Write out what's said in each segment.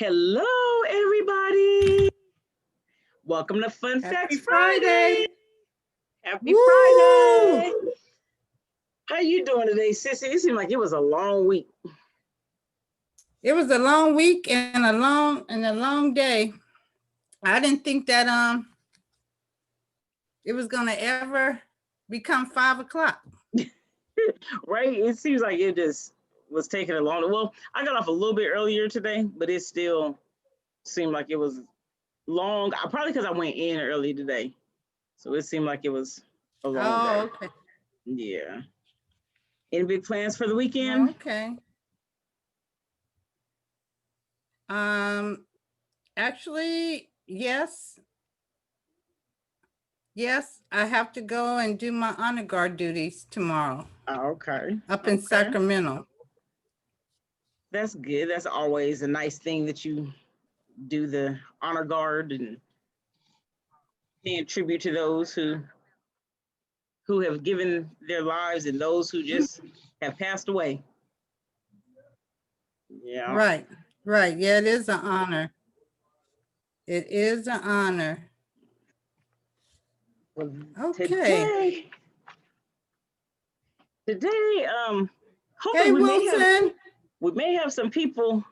Hello, everybody. Welcome to Fun Happy Facts Friday. Friday. Happy Woo! Friday. How you doing today, Sissy? It seemed like it was a long week. It was a long week and a long day. I didn't think that it was gonna ever become 5 o'clock. Right? It seems like it just was taking a long. Well, I got off a little bit earlier today, but it still seemed like it was long. Probably because I went in early today, so it seemed like it was a long day. Okay. Yeah. Any big plans for the weekend? Okay. Actually, yes. Yes, I have to go and do my honor guard duties tomorrow Okay. up in Sacramento. That's good. That's always a nice thing that you do the honor guard and paying tribute to those who have given their lives and those who just have passed away. Yeah. Right. Yeah, it is an honor. It is an honor. Well, Okay. Today, hopefully Hey, Wilson. we may have some people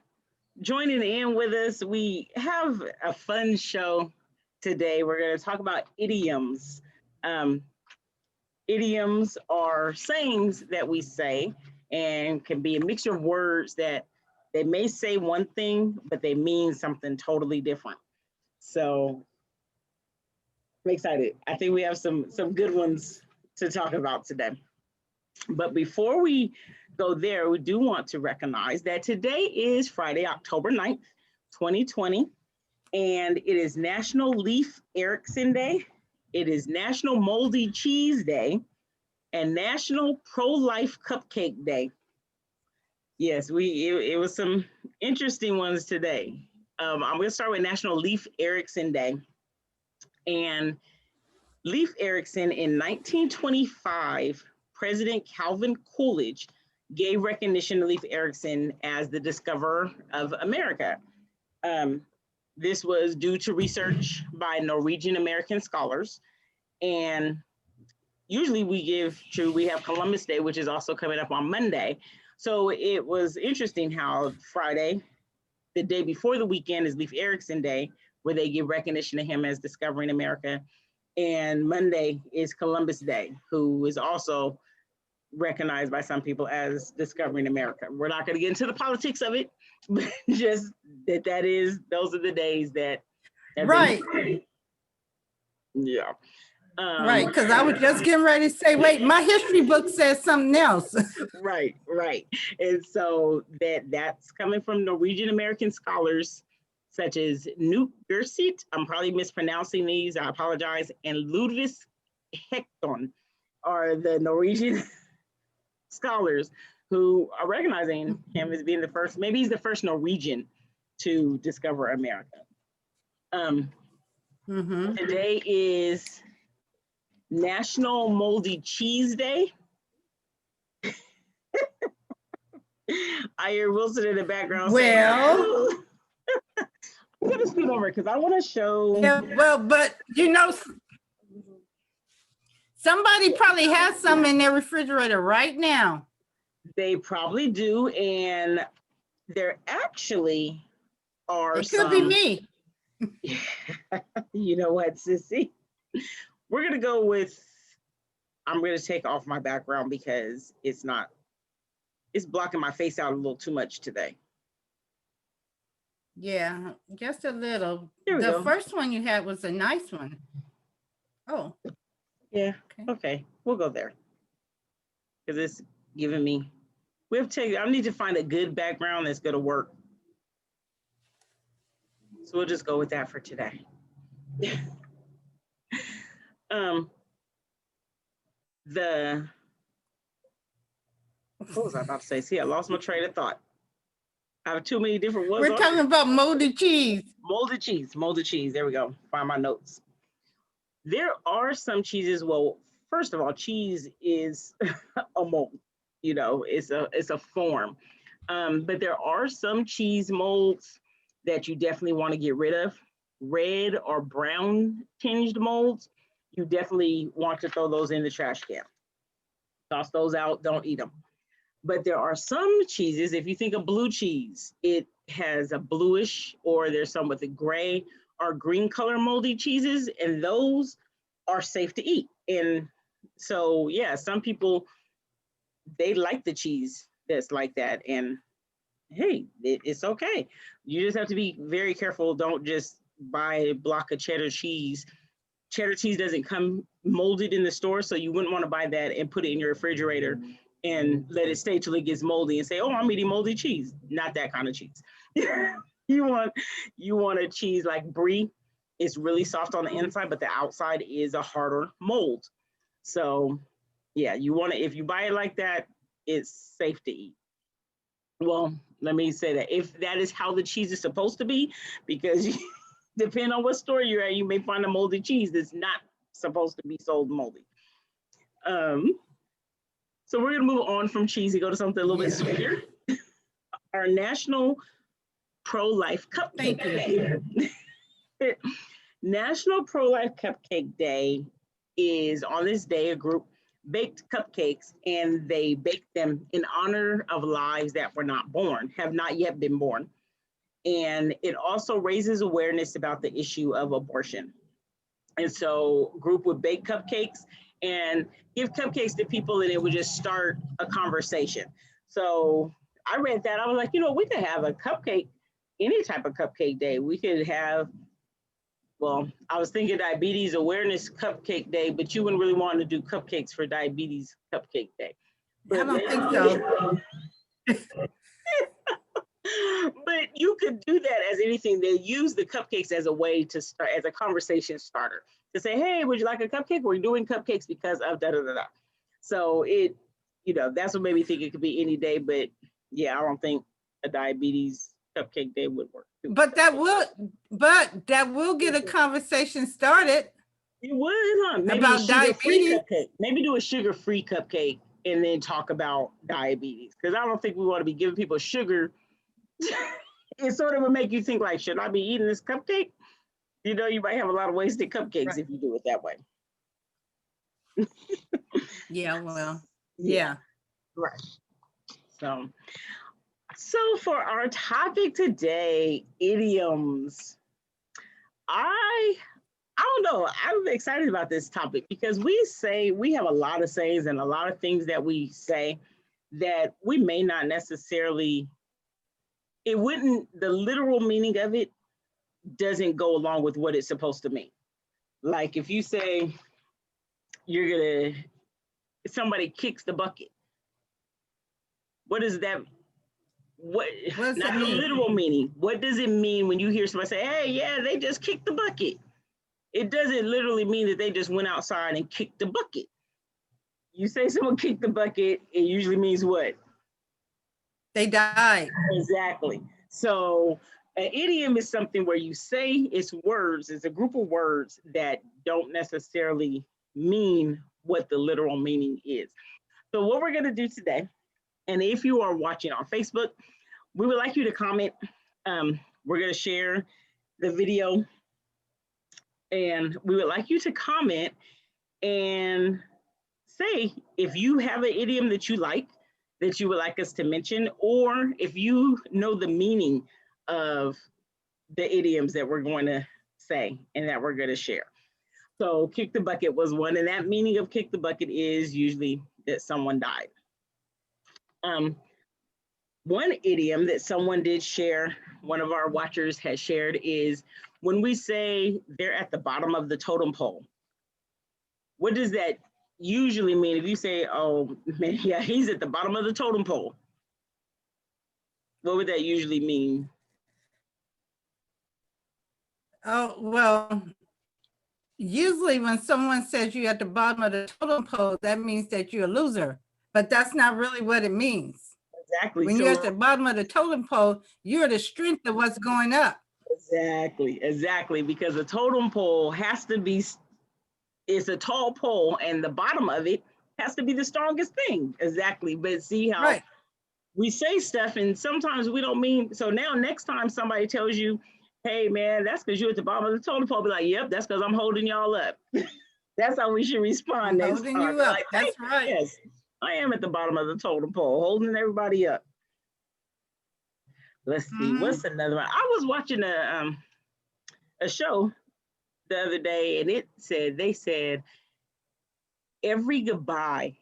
joining in with us. We have a fun show today. We're going to talk about idioms. Idioms are sayings that we say and can be a mixture of words that they may say one thing, but they mean something totally different. So I'm excited. I think we have some good ones to talk about today. But before we go there, we do want to recognize that today is Friday, October 9th, 2020, and it is National Leif Erickson Day. It is National Moldy Cheese Day and National Pro-Life Cupcake Day. Yes, it was some interesting ones today. I'm going to start with National Leif Erickson Day. And Leif Erickson in 1925, President Calvin Coolidge gave recognition to Leif Erickson as the discoverer of America. This was due to research by Norwegian American scholars. And usually we have Columbus Day, which is also coming up on Monday. So it was interesting how Friday, the day before the weekend, is Leif Erickson Day, where they give recognition to him as discovering America. And Monday is Columbus Day, who is also recognized by some people as discovering America. We're not going to get into the politics of it, but just those are the days that. Right. Yeah. Right, because I was just getting ready to say, wait, my history book says something else. Right. And so that's coming from Norwegian American scholars such as Knut Gersit, I'm probably mispronouncing these, I apologize, and Ludvig Hekton are the Norwegian scholars who are recognizing him as being the first, maybe he's the first Norwegian to discover America. Today is National Moldy Cheese Day. I hear Wilson in the background well, saying, I'm going to scoot over because I want to show. Yeah, well, but somebody probably has some in their refrigerator right now. They probably do, and there actually are it could be me. You know what, Sissy? We're going to go with, I'm going to take off my background because it's blocking my face out a little too much today. Yeah, just a little. The first one you had was a nice one. Oh. Yeah, okay. We'll go there. Because it's giving me, I need to find a good background that's going to work. So we'll just go with that for today. What was I about to say? See, I lost my train of thought. I have too many different ones. We're talking about moldy cheese. Molded cheese. There we go. Find my notes. There are some cheeses. Well, first of all, cheese is a mold. You know, it's a form. But there are some cheese molds that you definitely want to get rid of. Red or brown tinged molds, you definitely want to throw those in the trash can. Toss those out, don't eat them. But there are some cheeses, if you think of blue cheese, it has a bluish, or there's some with a gray or green color moldy cheeses, and those are safe to eat. And so, yeah, some people, they like the cheese that's like that. And hey, it's okay. You just have to be very careful. Don't just buy a block of cheddar cheese. Cheddar cheese doesn't come molded in the store, so you wouldn't want to buy that and put it in your refrigerator and let it stay till it gets moldy and say, oh, I'm eating moldy cheese. Not that kind of cheese. you want a cheese like brie. It's really soft on the inside, but the outside is a harder mold. So yeah, you want to, if you buy it like that, it's safe to eat. Well, let me say that if that is how the cheese is supposed to be, because depending on what store you're at, you may find a moldy cheese that's not supposed to be sold moldy. So we're gonna move on from cheese and go to something a little bit sweeter. Our National Pro-Life Cupcake Day. National Pro-Life Cupcake Day is on this day, a group baked cupcakes, and they baked them in honor of lives that were not born, have not yet been born. And it also raises awareness about the issue of abortion. And so group would bake cupcakes and give cupcakes to people, and it would just start a conversation. So I read that, I was like, you know, we could have a cupcake, any type of cupcake day. We could have, well, I was thinking diabetes awareness cupcake day, but you wouldn't really want to do cupcakes for diabetes cupcake day. But I don't think so. But you could do that as anything. They use the cupcakes as a way to start, as a conversation starter, to say, hey, would you like a cupcake? We're doing cupcakes because of da da da da. So it, you know, that's what made me think it could be any day. But yeah, I don't think a diabetes cupcake day would work. But that will get a conversation started. It would, huh? Maybe about diabetes. Cupcake. Maybe do a sugar-free cupcake and then talk about diabetes. Because I don't think we want to be giving people sugar. It sort of would make you think like, should I be eating this cupcake? You know, you might have a lot of wasted cupcakes right. If you do it that way. Yeah, well, yeah. Right. So for our topic today, idioms. I don't know. I'm excited about this topic because we have a lot of sayings and a lot of things that we say that we may not necessarily, the literal meaning of it doesn't go along with what it's supposed to mean. Like if you say somebody kicks the bucket. What is that? Not the literal meaning. What does it mean when you hear somebody say, hey, yeah, they just kicked the bucket? It doesn't literally mean that they just went outside and kicked the bucket. You say someone kicked the bucket, it usually means what? They died. Exactly. So an idiom is something where you say it's words, it's a group of words that don't necessarily mean what the literal meaning is. So what we're gonna do today, and if you are watching on Facebook, we would like you to comment. We're gonna share the video and we would like you to comment and say if you have an idiom that you like, that you would like us to mention, or if you know the meaning of the idioms that we're going to say and that we're going to share. So kick the bucket was one, and that meaning of kick the bucket is usually that someone died. One idiom that someone did share, one of our watchers has shared, is when we say they're at the bottom of the totem pole. What does that usually mean? If you say, oh man, yeah, he's at the bottom of the totem pole, what would that usually mean? Oh, well, usually when someone says you're at the bottom of the totem pole, that means that you're a loser, but that's not really what it means. Exactly. When you're at the bottom of the totem pole, you're the strength of what's going up. Exactly, because the totem pole has to be, it's a tall pole and the bottom of it has to be the strongest thing. Exactly, but see how we say stuff and sometimes we don't mean, so now next time somebody tells you, hey man, that's because you're at the bottom of the totem pole, be like, yep, that's because I'm holding y'all up. That's how we should respond I'm next holding time. you up. Like, That's right. yes, I am at the bottom of the totem pole, holding everybody up. Let's see, what's another one? I was watching a show the other day, and they said every goodbye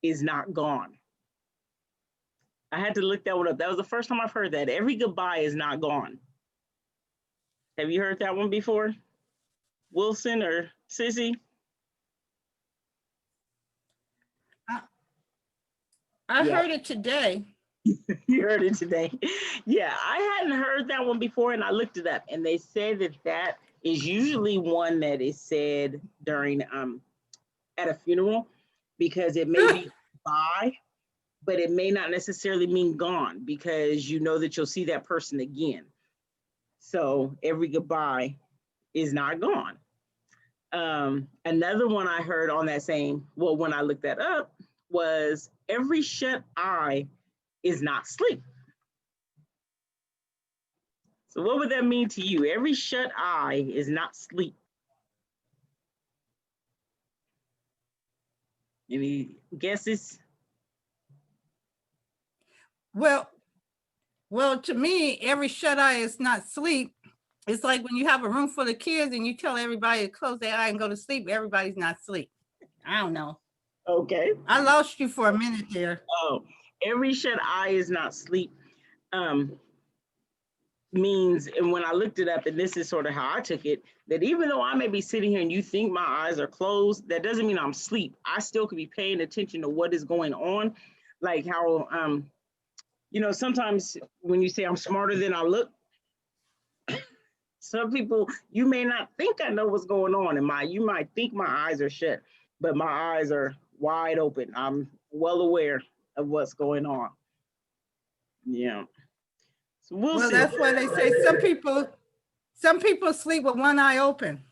is not gone. I had to look that one up. That was the first time I've heard that. Every goodbye is not gone. Have you heard that one before? Wilson or Sissy? I Yeah. heard it today. You heard it today. Yeah, I hadn't heard that one before, and I looked it up, and they said that is usually one that is said during at a funeral, because it may be goodbye, but it may not necessarily mean gone, because you know that you'll see that person again. So every goodbye is not gone. Another one I heard on that same, well, when I looked that up, was every shut eye is not sleep. So what would that mean to you? Every shut eye is not sleep. Any guesses? Well, to me, every shut eye is not sleep. It's like when you have a room full of kids and you tell everybody to close their eye and go to sleep, everybody's not asleep. I don't know. Okay. I lost you for a minute there. Oh, every shut eye is not sleep means, and when I looked it up, and this is sort of how I took it, that even though I may be sitting here and you think my eyes are closed, that doesn't mean I'm asleep. I still could be paying attention to what is going on. Like how, sometimes when you say I'm smarter than I look, some people, you may not think I know what's going on, and you might think my eyes are shut, but my eyes are wide open. I'm well aware of what's going on. Yeah. So we'll see. That's why they say some people sleep with one eye open.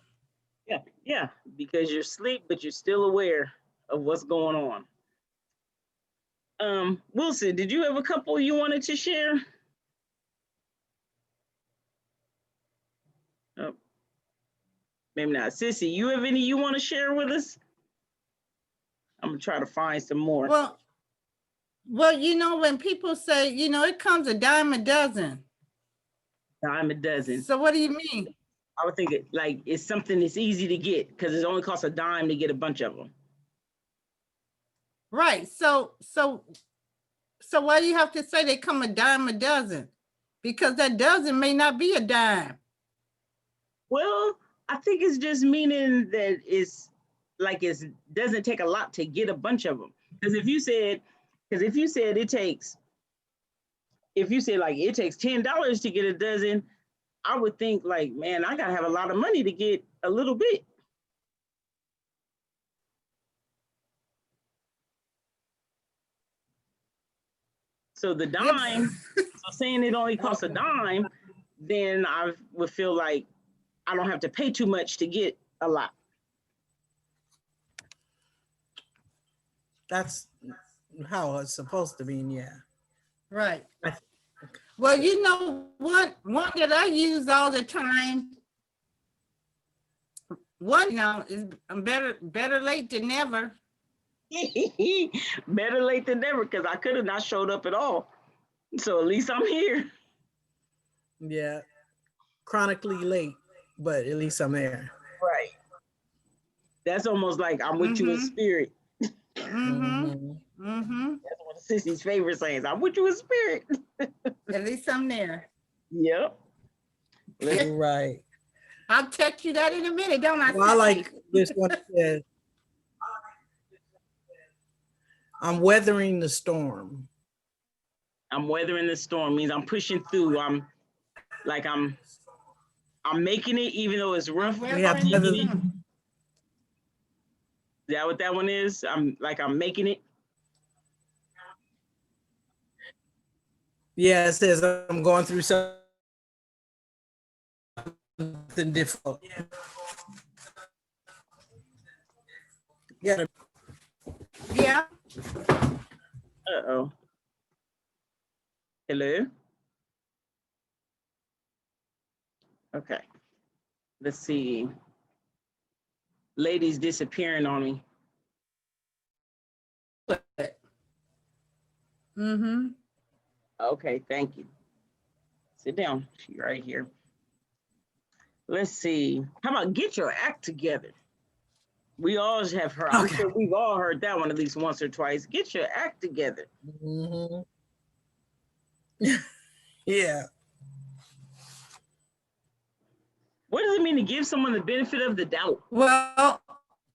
Yeah, because you're asleep, but you're still aware of what's going on. Wilson, did you have a couple you wanted to share? Oh, maybe not. Sissy, you have any you want to share with us? I'm gonna try to find some more. Well, when people say, it comes a dime a dozen. Dime a dozen. So what do you mean? I would think it's something that's easy to get because it only costs a dime to get a bunch of them. Right. So why do you have to say they come a dime a dozen? Because that dozen may not be a dime. Well, I think it's just meaning that it doesn't take a lot to get a bunch of them. Because if you said it takes $10 to get a dozen, I would think man, I gotta have a lot of money to get a little bit. So the dime, so saying it only costs a dime, then I would feel like I don't have to pay too much to get a lot. That's how it's supposed to be, yeah. Right. Well, one that I use all the time, is better late than never. Better late than never, because I could have not showed up at all. So at least I'm here. Yeah. Chronically late, but at least I'm there. Right. That's almost like I'm with you in spirit. That's one of Sissy's favorite sayings. I'm with you in spirit. At least I'm there. Yep. Right. I'll text you that in a minute, don't I? Well, I like this one that says, I'm weathering the storm. I'm weathering the storm means I'm pushing through. I'm making it, even though it's rough. We have to weather. Is that what that one is? I'm making it. Yeah, it says I'm going through something difficult. Yeah. Yeah. Uh-oh. Hello? Okay. Let's see. Ladies disappearing on me. Mm-hmm. Okay, thank you. Sit down. She right here. Let's see. How about get your act together? We all have heard. I'm Okay. sure we've all heard that one at least once or twice. Get your act together. Mhm. Yeah. What does it mean to give someone the benefit of the doubt? Well,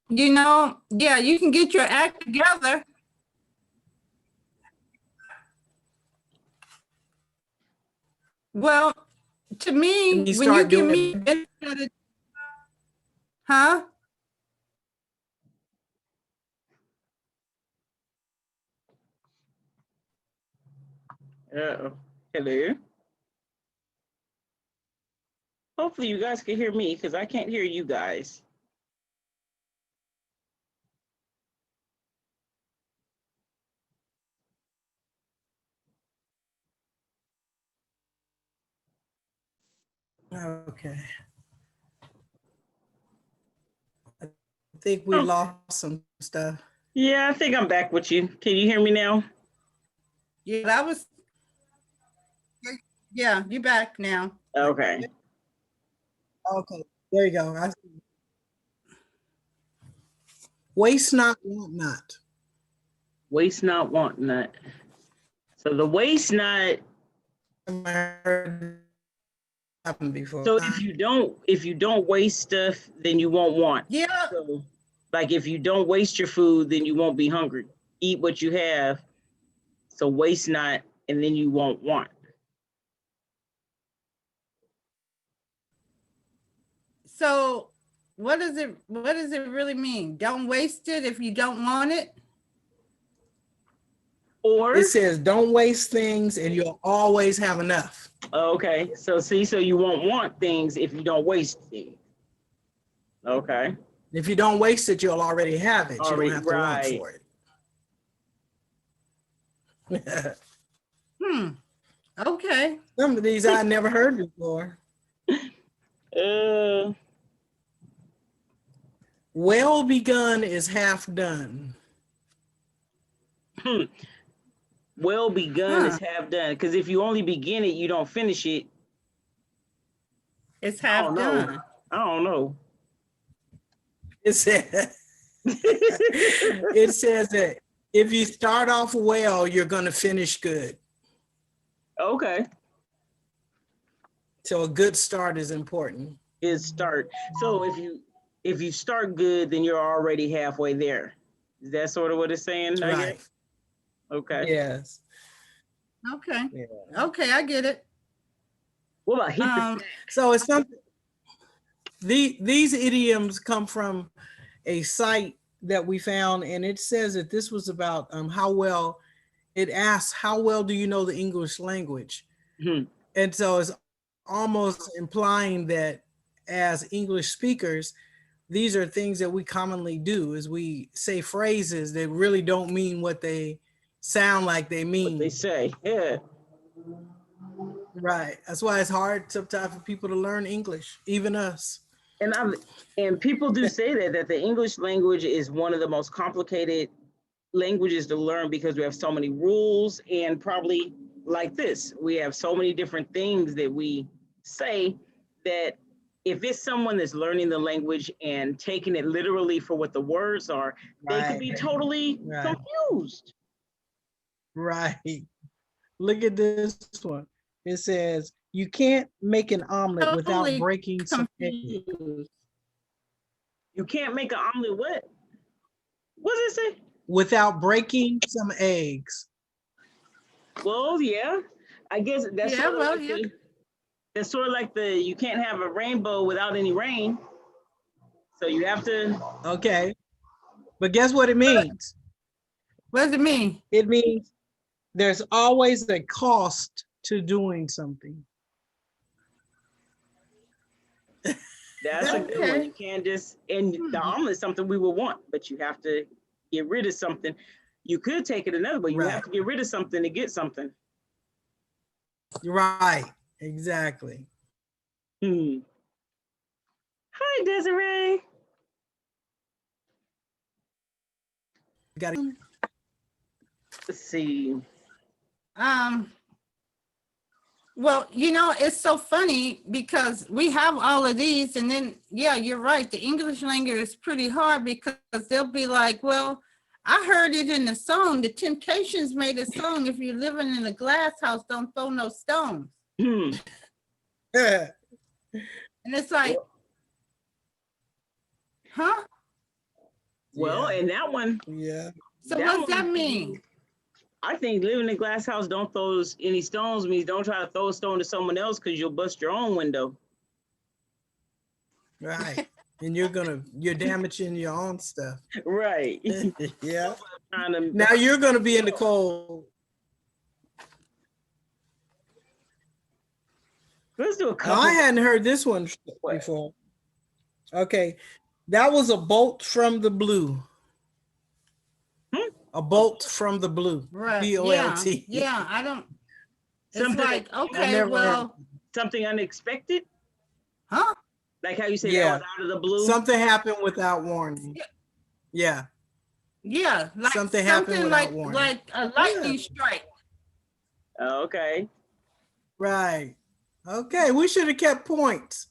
you know, yeah, you can get your act together. Well, to me, And you when you start give doing me, it. benefit of the- huh? Uh-oh. Hello? Hopefully you guys can hear me because I can't hear you guys. Okay. I think we Oh. lost some stuff. Yeah, I think I'm back with you. Can you hear me now? Yeah, that was, yeah, you back now. Okay. Okay, there you go. I see. Waste not, want not. Waste not, want not. So the waste not. I heard happened before. So if you don't waste stuff, then you won't want. Yeah, So like if you don't waste your food, then you won't be hungry. Eat what you have. So waste not, and then you won't want. so what does it really mean? Don't waste it if you don't want it? Or It says don't waste things and you'll always have enough. okay, so see, so you won't want things if you don't waste things. Okay. If you don't waste it, you'll already have it. You Already, don't have to right. want for it. Okay. Some of these I never heard before. Well begun is half done. Well begun Huh. is half done. Because if you only begin it, you don't finish it. It's I half don't know. done. I don't know. It says, it says that if you start off well, you're going to finish good. Okay. So a good start is important. Is start. So if you start good, then you're already halfway there. Is that sort of what it's saying? I Right. guess? Okay. Yes. Okay. Yeah. Okay, I get it. What about hit the Um, sack? So it's something. These idioms come from a site that we found, and it says that this was about how well. It asks, how well do you know the English language? Hmm. And so it's almost implying that as English speakers, these are things that we commonly do, is we say phrases that really don't mean what they sound like they mean. What they say. Yeah. Right. That's why it's hard sometimes for people to learn English, even us. And people do say that the English language is one of the most complicated languages to learn because we have so many rules, and probably like this, we have so many different things that we say that if it's someone that's learning the language and taking it literally for what the words are, they could be totally confused. Right. Look at this one. It says, you can't make an omelet without Totally breaking some eggs. confused. You can't make an omelet what? What does it say? Without breaking some eggs. Well, yeah, I guess that's Yeah, sort of well, like yeah. that's sort of like you can't have a rainbow without any rain. So you have to. Okay. But guess what it means? What does it mean? It means there's always a cost to doing something. That's a good one. Okay. You can't just, and the omelet is something we will want, but you have to get rid of something. You could take it another way. You have to get rid of something to get something. Right. Exactly. Hi, Desiree. Got to. Let's see. Well, you know, it's so funny because we have all of these, and then, yeah, you're right. The English language is pretty hard because they'll be like, well, I heard it in the song. The Temptations made a song. If you're living in a glass house, don't throw no stones. And it's like, huh? Well, Yeah. and that one. Yeah. So what does that mean? I think living in a glass house, don't throw any stones means don't try to throw a stone to someone else because you'll bust your own window. Right. And you're damaging your own stuff. Right. Yeah. Now you're gonna be in the cold. Let's do a Oh, couple. I hadn't heard this one before. Okay. That was a bolt from the blue. A bolt from the blue. Right. B-O-L-T. Yeah, I don't. It's Something like, I okay, never well, something unexpected, huh? like how you say Yeah. that was out of the blue. Something happened without warning. Yeah. Yeah, like Something happened without like warning. like a lightning strike. Oh, okay. Right. Okay. We should have kept points.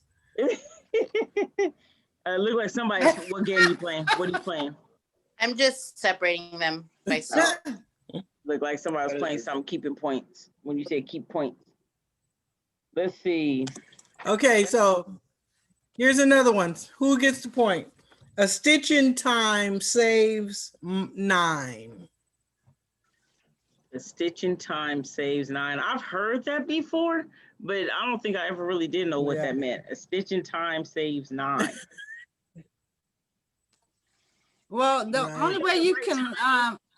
Look like somebody. What game you playing? What are you playing? I'm just separating them myself. Look like somebody was playing something, keeping points. When you say keep points. Let's see. Okay, so here's another one. Who gets the point? A stitch in time saves 9. A stitch in time saves 9. I've heard that before, but I don't think I ever really did know what Yeah. that meant. A stitch in time saves 9. Well, the Right. only way you can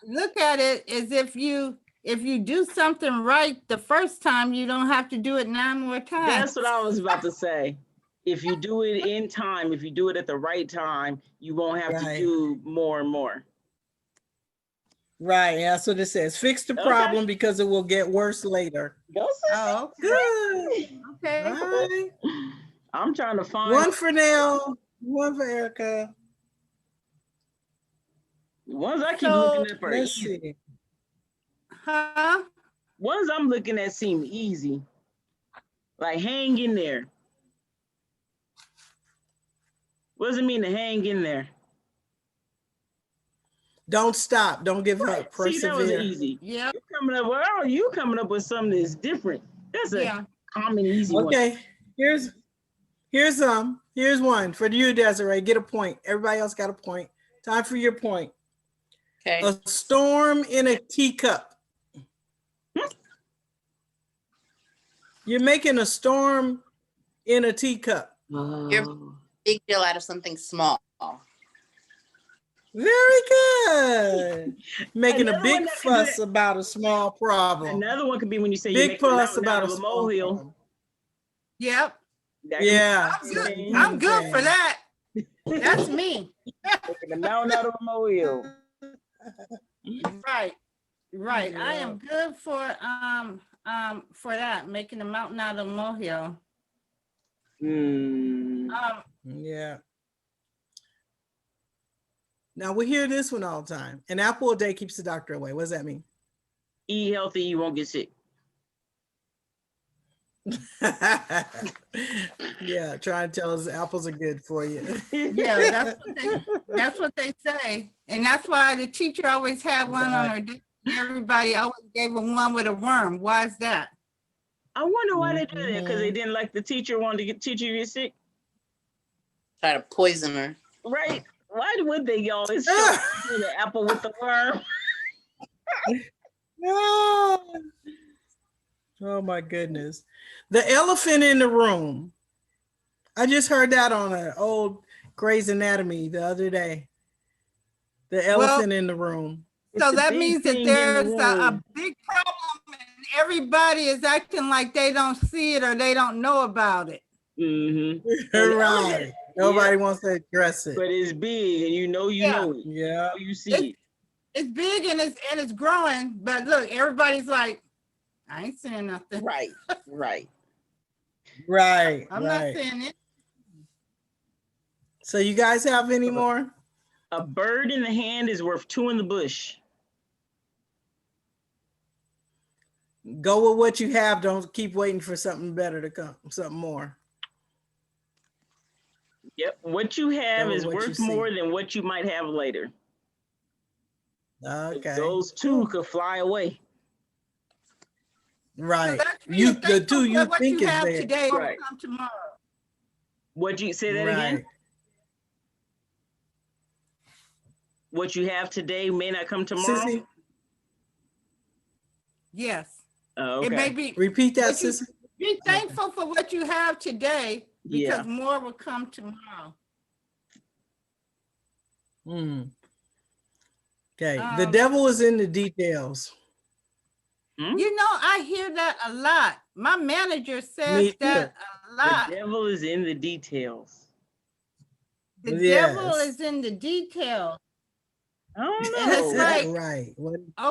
look at it is if you do something right the first time, you don't have to do it 9 more times. That's what I was about to say. If you do it in time, if you do it at the right time, you won't have to Right. do more and more. Right, that's what it says. Fix the Okay. problem because it will get worse later. Go, Oh, Good. okay. All right. I'm trying to find One for Nell, one for Erica. ones I keep So, looking at for Let's easy. see. Huh? Ones I'm looking at seem easy. Like hang in there. What does it mean to hang in there? Don't stop. Don't give up. See, that was Persevere. easy. Yeah. You coming up with something that's different. That's a Yeah. common easy one. Okay, here's some. Here's one for you, Desiree. Get a point. Everybody else got a point. Time for your point. Okay. A storm in a teacup. You're making a storm in a teacup. Big deal out of something small. Very good. Making Another a big one that can do fuss about a small problem. Another one could be when you say you're Big making a fuss mountain about out a of a small molehill. problem. Yep. That can be Yeah. I'm good for that. That's me. making a mountain out of a molehill. Right. Right. I Yeah. am good for that, making a mountain out of a molehill. Yeah. Now we hear this one all the time. An apple a day keeps the doctor away. What does that mean? Eat healthy, you won't get sick. Yeah, try and tell us apples are good for you. Yeah, that's what they say. And that's why the teacher always had one on her desk. Everybody always gave them one with a worm. Why is that? I wonder why they do that, because they Mhm. didn't like the teacher wanted to get teacher to get sick. Try to poison her. Right? Why would they always show the apple with the worm? No. Oh my goodness. The elephant in the room. I just heard that on an old Grey's Anatomy the other day. The elephant in the room. It's So the that big means thing that in the there's a room. big problem and everybody is acting like they don't see it or they don't know about it. Mhm. Right. Nobody wants to address it. But it's big, and you know Yeah. know it. Yeah. You see it. It's big and it's growing, but look, everybody's like, I ain't saying nothing. Right, right. Right, I'm not right. saying it. So you guys have any more? A bird in the hand is worth two in the bush. Go with what you have. Don't keep waiting for something better to come, something more. Yep. What you have Go with is what you worth see. more than what you might have later. Okay. Those two could fly away. So Right. that's You being the thankful two for you what think you is have there. today will Right. come tomorrow. What'd you say that again? Right. What you have today may not come tomorrow. Sissy, Yes. Oh, It may okay. be. repeat that, What you- Sissy. Be thankful for what you have today because Yeah. more will come tomorrow. Okay. The devil is in the details. You know, I hear that a lot. My manager says Me that a The lot. devil is in the details. The devil Yes. is in the detail. I don't And it's know. like, Right.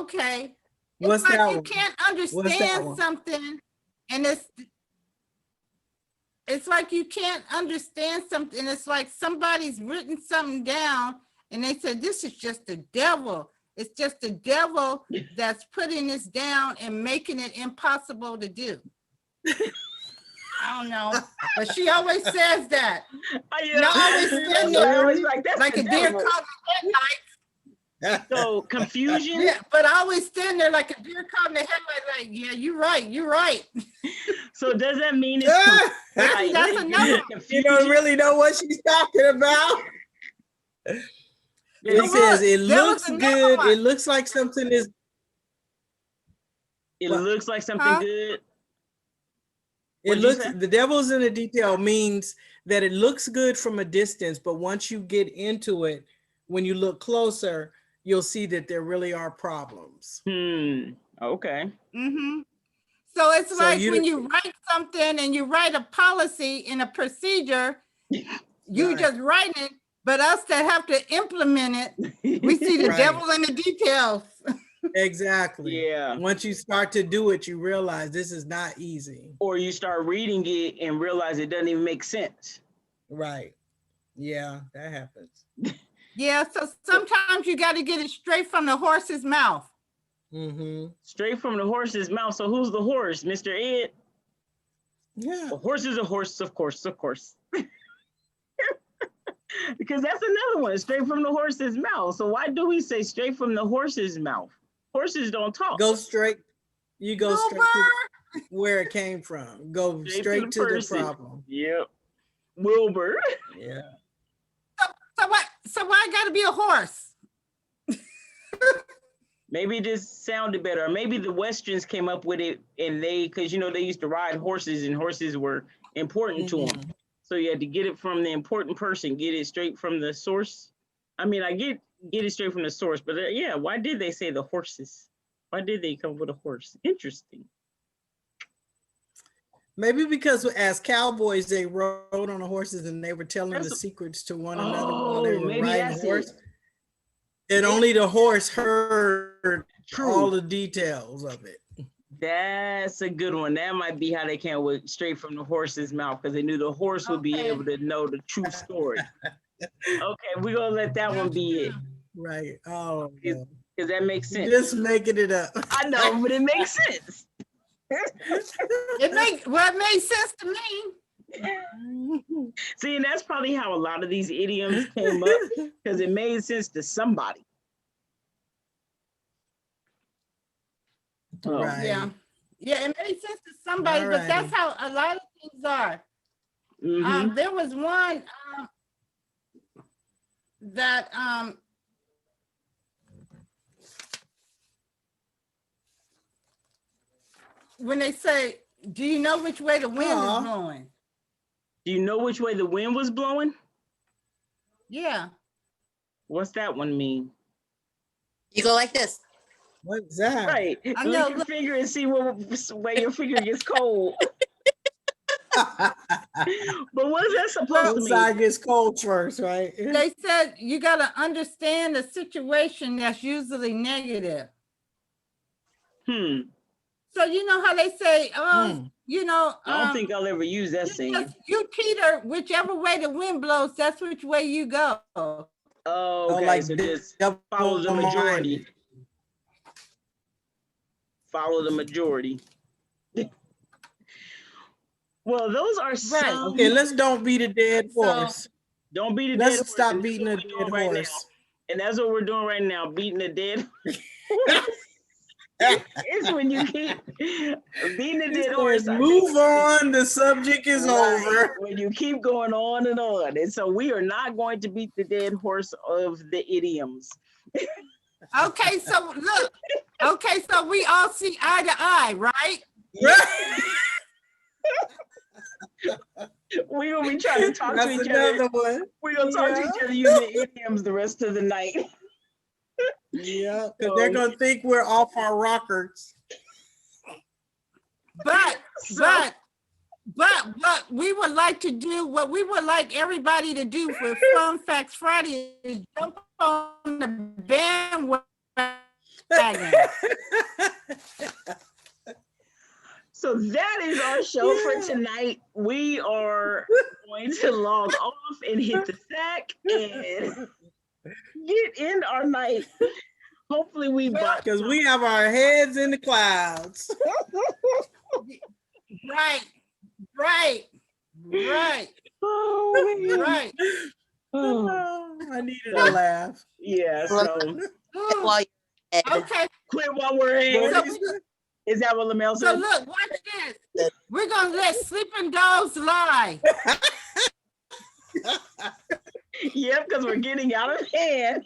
okay. What's It's like that you one? can't that understand one? something and it's like you can't understand something. It's like somebody's written something down and they said, this is just the devil. It's just the devil that's putting this down and making it impossible to do. I don't know, but she always says that. Yeah, No, I was standing I there always like that's like the a deer devil. caught in the headlights. So confusion. Yeah, but I always stand there like a deer caught in the headlight, like, yeah, you're right, you're right. So does that mean it's like, That's another one. You confusion? don't really know what she's talking about. Yeah, It says it There was looks another good. one. It looks like something is. it What? looks like something Huh? good. It What'd you looks. say? The devil's in the detail means that it looks good from a distance, but once you get into it, when you look closer, you'll see that there really are problems. Okay. Mm-hmm. So it's So like you- when you write something and you write a policy and a procedure, you Right. just write it, but us that have to implement it, we see the Right. devil in the details. Exactly. Yeah. Once you start to do it, you realize this is not easy. Or you start reading it and realize it doesn't even make sense. Right. Yeah, that happens. Yeah, so sometimes you got to get it straight from the horse's mouth. Mm-hmm. Straight from the horse's mouth. So who's the horse, Mr. Ed? Yeah. A horse is a horse, of course, of course. Because that's another one, straight from the horse's mouth. So why do we say straight from the horse's mouth? Horses don't talk. Go straight. You go straight to Wilbur. where it came from. Go Straight straight to the person. problem. Yep. Wilbur. Yeah. So why got to be a horse? Maybe it just sounded better. Or maybe the Westerns came up with it and because, they used to ride horses and horses were important to them. So you had to get it from the important person, get it straight from the source. I mean, I get it straight from the source, but yeah, why did they say the horses? Why did they come with a horse? Interesting. Maybe because as cowboys, they rode on the horses and they were telling the secrets to one another while they were maybe riding that's the horse. it. And only the horse heard True. all the details of it. That's a good one. That might be how they came with straight from the horse's mouth, because they knew the horse would be Okay. able to know the true story. Okay, we're gonna let that one be it, Right. Oh, because that makes sense. just making it up. I know, but it makes sense. It made sense to me. See, and that's probably how a lot of these idioms came up, because it made sense to somebody. Oh, Right. Yeah, it made sense to somebody, but that's Alrighty. how a lot of things are. mhm. There was one that when they say, do you know which way the wind Aw. is blowing? Do you know which way the wind was blowing? Yeah. What's that one mean? You go like this. What's that? Right. I Lick know, your look- finger and see where your finger gets cold. But what is that supposed to One mean? side gets cold first, right? They said you got to understand a situation that's usually negative. So you know how they say, you know, I don't think I'll ever use that saying. you teeter whichever way the wind blows, that's which way you go. Oh, Oh, okay. like So just follow the majority. Follow the majority. Well, those are some. Okay, let's don't beat a dead So- horse. Don't beat a dead Let's horse. stop And that's beating what a we're doing dead right now. horse. And that's what we're doing right now, beating a dead horse. It's when you keep beating a dead horse. Move on. The subject is Right, over. when you keep going on and on. And so we are not going to beat the dead horse of the idioms. Okay, so look, okay, so we all see eye to eye, right? We're gonna be trying to talk to That's each other. another one. We're gonna talk to each other using idioms the rest of the night. Yeah, because they're gonna think we're off our rockers. But So- what we would like to do, what we would like everybody to do for Fun Facts Friday is jump on the bandwagon. So that is our show for tonight. We are going to log off and hit the sack and get in our night. Hopefully we bought Because we have our heads in the clouds. Right. Oh, man. Right. Oh, I needed a laugh. yeah, so While you're ahead. Okay, quit while we're ahead. so, Is that what Lamel so said? look, watch this. We're gonna let sleeping dogs lie. Yep, because we're getting out of hand.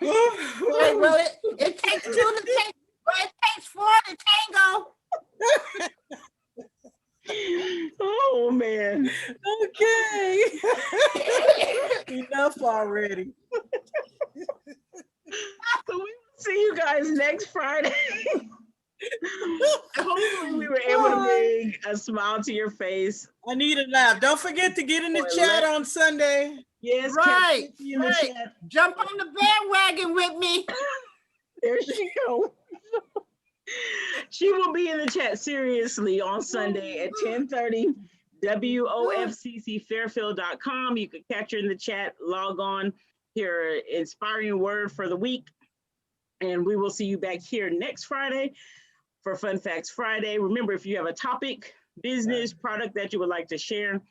Well, it takes two to tango. Well, it takes four to tango. Oh man. Okay. Enough already. So we will see you guys next Friday. Hopefully we were able to bring a smile to your face. I need a laugh. Don't forget to get in the Or chat let- on Sunday. Yes, Right, Kat, in the right. chat. Jump on the bandwagon with me. There she goes. She will be in the chat seriously on Sunday at 10:30. WOFCCFairfield.com. You can catch her in the chat, log on, hear an inspiring word for the week. And we will see you back here next Friday for Fun Facts Friday. Remember, if you have a topic, business, product that you would like to share,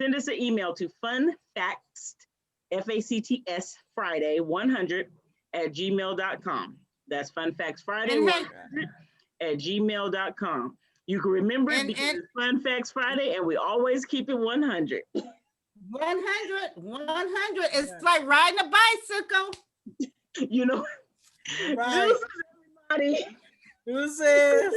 send us an email to funfacts, FACTS Friday 100 at gmail.com. That's funfactsfriday And hey, at gmail.com. You can remember it And- because and- it's Fun Facts Friday and we always keep it 100. 100. It's like riding a bicycle. You know, Right. deuces, everybody. Who says?